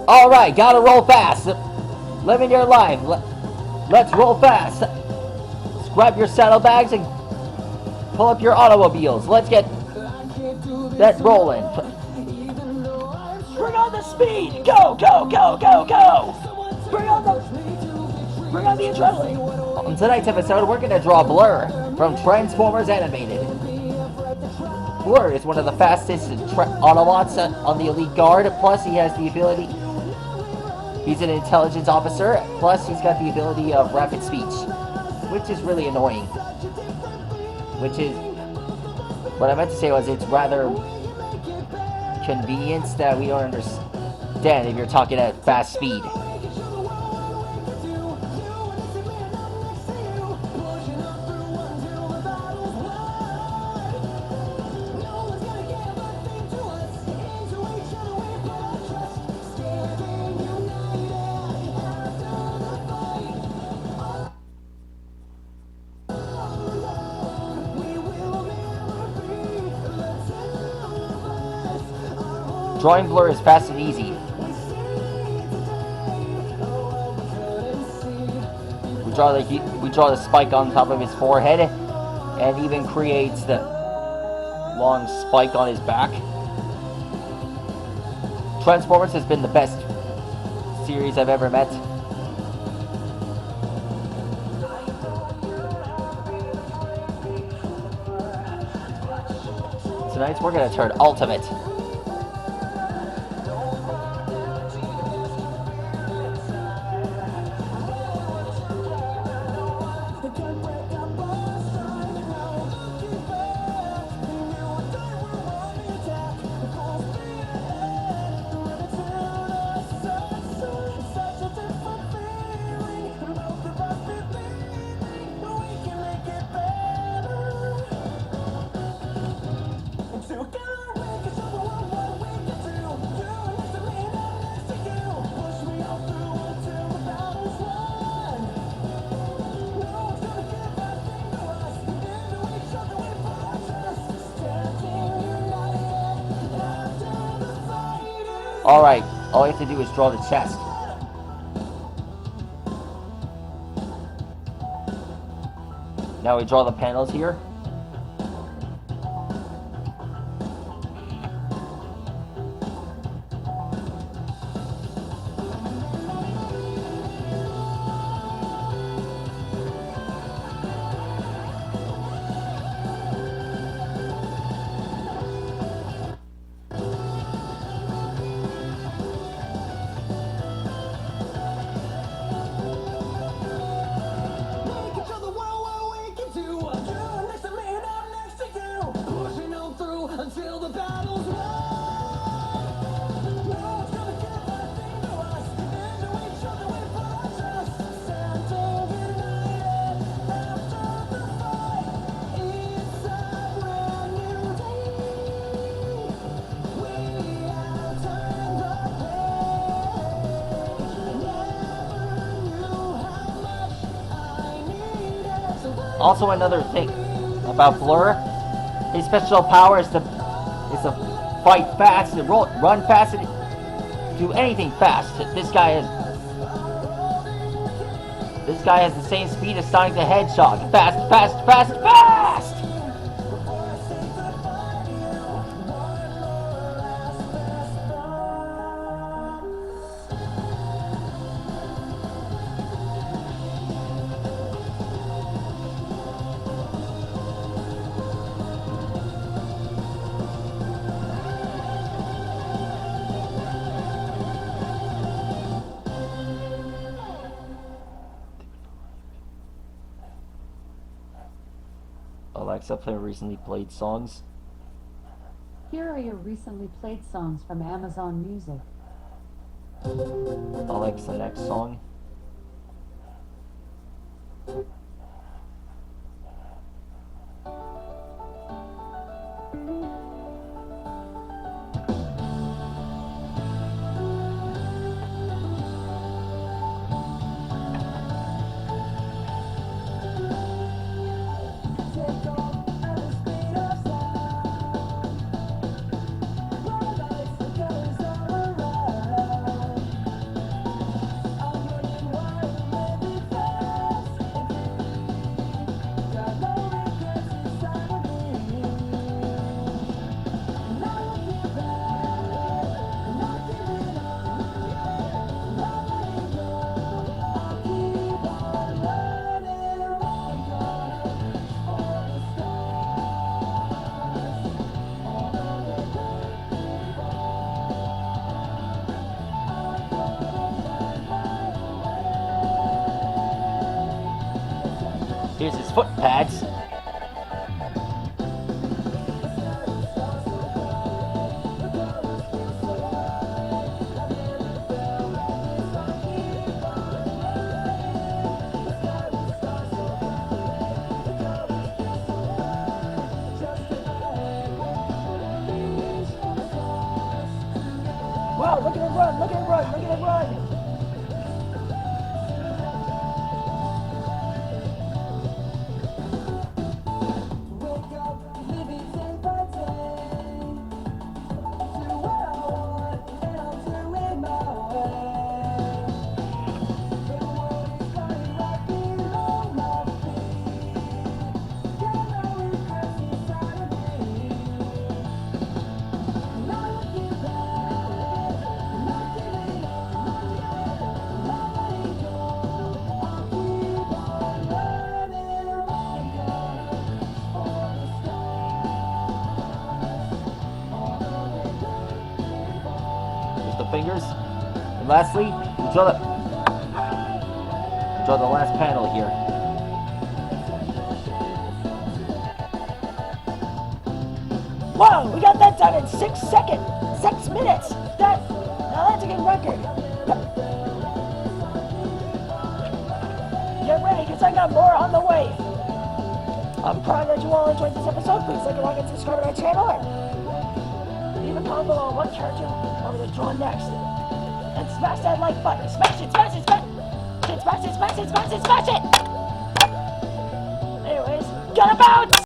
Alright, gotta roll fast. Living your life. Let's roll fast. Grab your saddlebags and pull up your automobiles. Let's get that rolling. Bring on the speed! Go, go, go, go, go! Bring on the adrenaline! On tonight's episode, we're gonna draw Blur from Transformers Animated. Blur is one of the fastest Autobots on the Elite Guard, plus he has the ability... He's an intelligence officer, plus he's got the ability of rapid speech, which is really annoying. Which is... What I meant to say was it's rather convenient that we don't understand if you're talking at fast speed. Drawing Blur is fast and easy. We draw the spike on top of his forehead, and even creates the long spike on his back. Transformers has been the best series I've ever met. Tonight we're gonna turn ultimate. Alright, all you have to do is draw the chest. Now we draw the panels here. Also, another thing about Blur, his special power is to fight fast, and run fast, and do anything fast. This guy has the same speed as Sonic the Hedgehog. Fast, fast, fast, fast! Alexa, play recently played songs. Here are your recently played songs from Amazon Music. Alexa, next song. Here's his foot pads. Wow, look at him run, look at him run, look at him run! Just the fingers. And lastly, we draw the last panel here. Whoa, we got that done in 6 seconds! 6 minutes! Now that's a good record! Get ready, because I got more on the way! I'm proud that you all enjoyed this episode. Please like and like and subscribe to my channel, and leave a comment below on what character I'm going to draw next. And smash that like button! Smash it, smash it, smash it! Smash it, smash it, smash it, smash it! Anyways, gotta bounce!